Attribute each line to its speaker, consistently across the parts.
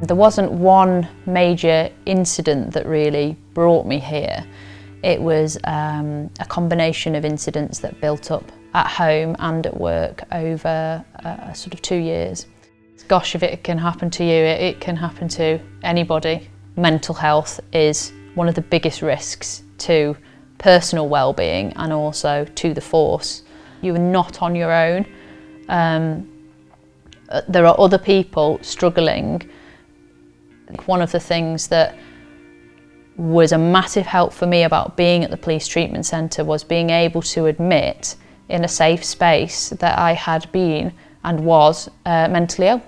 Speaker 1: There wasn't one major incident that really brought me here. It was a combination of incidents that built up at home and at work over sort of 2 years. Gosh, if it can happen to you, it can happen to anybody. Mental health is one of the biggest risks to personal well-being and also to the force. You are not on your own. There are other people struggling. One of the things that was a massive help for me about being at the Police Treatment Centre was being able to admit in a safe space that I had been and was mentally ill,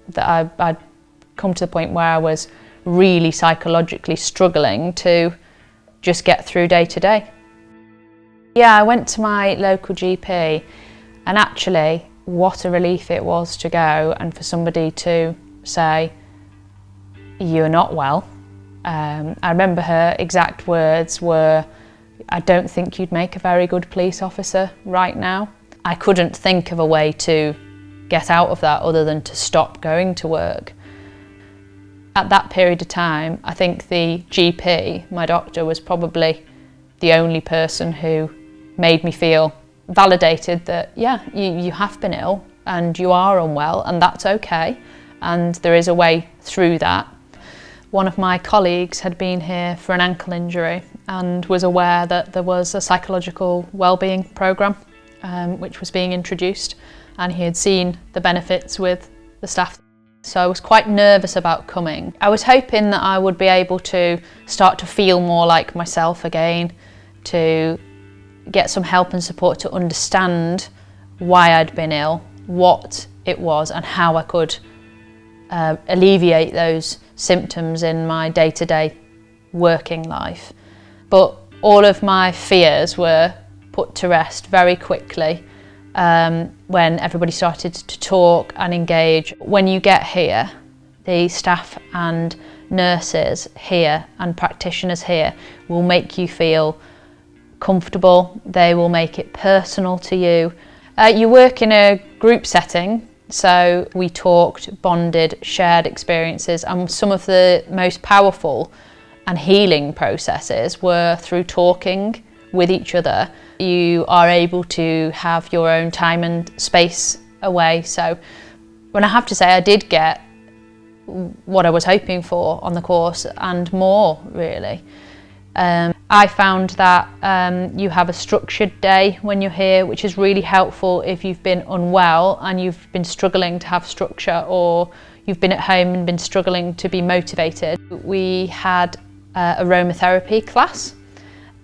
Speaker 1: that I'd come to the point where I was really psychologically struggling to just get through day to day. Yeah, I went to my local GP, and actually what a relief it was to go and for somebody to say, "You're not well." I remember her exact words were, "I don't think you'd make a very good police officer right now." I couldn't think of a way to get out of that other than to stop going to work. At that period of time, I think the GP, my doctor, was probably the only person who made me feel validated that, yeah, you have been ill and you are unwell, and that's okay, and there is a way through that. One of my colleagues had been here for an ankle injury and was aware that there was a Psychological Wellbeing Programme which was being introduced, and he had seen the benefits with the staff. So I was quite nervous about coming. I was hoping that I would be able to start to feel more like myself again, to get some help and support to understand why I'd been ill, what it was, and how I could alleviate those symptoms in my day-to-day working life. But all of my fears were put to rest very quickly when everybody started to talk and engage. When you get here, the staff and nurses here and practitioners here will make you feel comfortable. They will make it personal to you. You work in a group setting, so we talked, bonded, shared experiences, and some of the most powerful and healing processes were through talking with each other. You are able to have your own time and space away. So when I have to say, I did get what I was hoping for on the course and more, really. I found that you have a structured day when you're here, which is really helpful if you've been unwell and you've been struggling to have structure, or you've been at home and been struggling to be motivated. We had aromatherapy class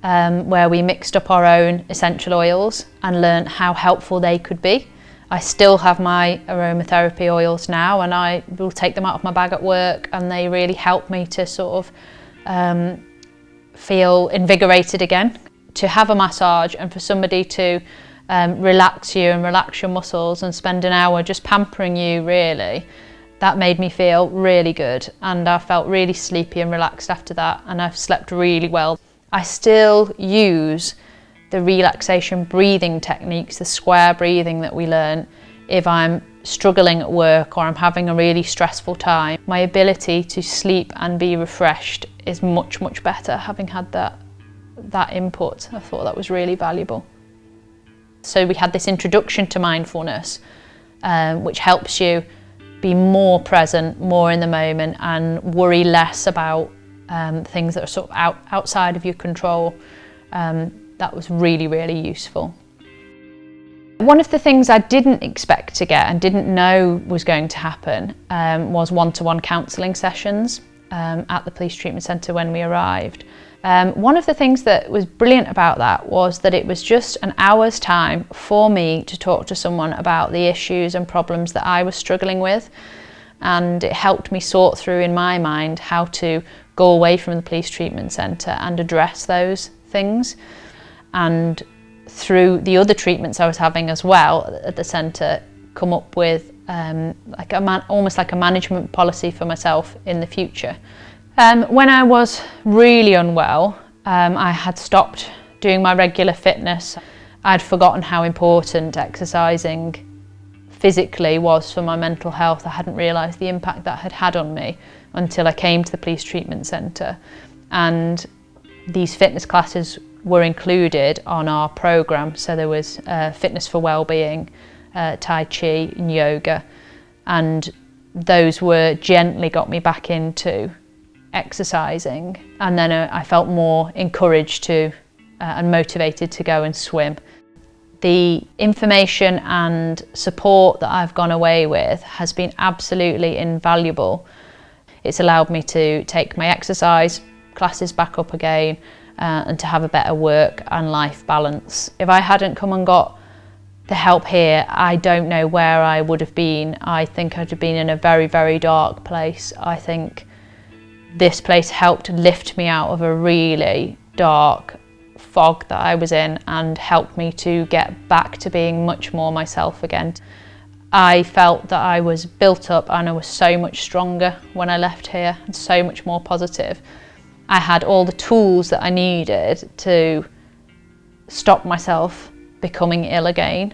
Speaker 1: where we mixed up our own essential oils and learnt how helpful they could be. I still have my aromatherapy oils now, and I will take them out of my bag at work, and they really help me to sort of feel invigorated again. To have a massage and for somebody to relax you and relax your muscles and spend an hour just pampering you, really, that made me feel really good, and I felt really sleepy and relaxed after that, and I've slept really well. I still use the relaxation breathing techniques, the square breathing that we learn, if I'm struggling at work or I'm having a really stressful time. My ability to sleep and be refreshed is much, much better having had that input. I thought that was really valuable. So we had this introduction to mindfulness, which helps you be more present, more in the moment, and worry less about things that are sort of outside of your control. That was really, really useful. One of the things I didn't expect to get and didn't know was going to happen was one-to-one counselling sessions at the Police Treatment Centre when we arrived. One of the things that was brilliant about that was that it was just an hour's time for me to talk to someone about the issues and problems that I was struggling with, and it helped me sort through in my mind how to go away from the Police Treatment Centre and address those things. And through the other treatments I was having as well at the centre, come up with almost like a management policy for myself in the future. When I was really unwell, I had stopped doing my regular fitness. I'd forgotten how important exercising physically was for my mental health. I hadn't realised the impact that had had on me until I came to the police treatment centre. And these fitness classes were included on our programme. So there was fitness for wellbeing, Tai Chi and yoga, and those were gently got me back into exercising. And then I felt more encouraged to and motivated to go and swim. The information and support that I've gone away with has been absolutely invaluable. It's allowed me to take my exercise classes back up again and to have a better work and life balance. If I hadn't come and got the help here, I don't know where I would have been. I think I'd have been in a very, very dark place. I think this place helped lift me out of a really dark fog that I was in and helped me to get back to being much more myself again. I felt that I was built up and I was so much stronger when I left here and so much more positive. I had all the tools that I needed to stop myself becoming ill again.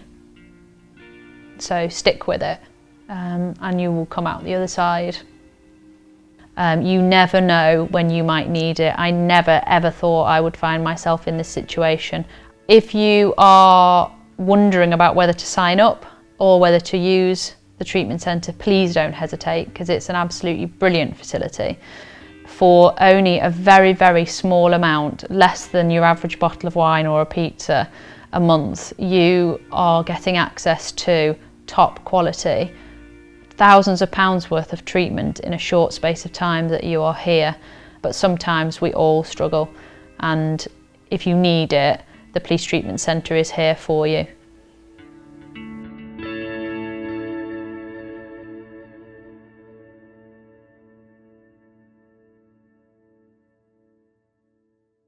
Speaker 1: So stick with it and you will come out the other side. You never know when you might need it. I never ever thought I would find myself in this situation. If you are wondering about whether to sign up or whether to use the treatment centre, please don't hesitate, because it's an absolutely brilliant facility. For only a very, very small amount, less than your average bottle of wine or a pizza a month, you are getting access to top quality, thousands of pounds worth of treatment in a short space of time that you are here. But sometimes we all struggle, and if you need it, the police treatment centre is here for you.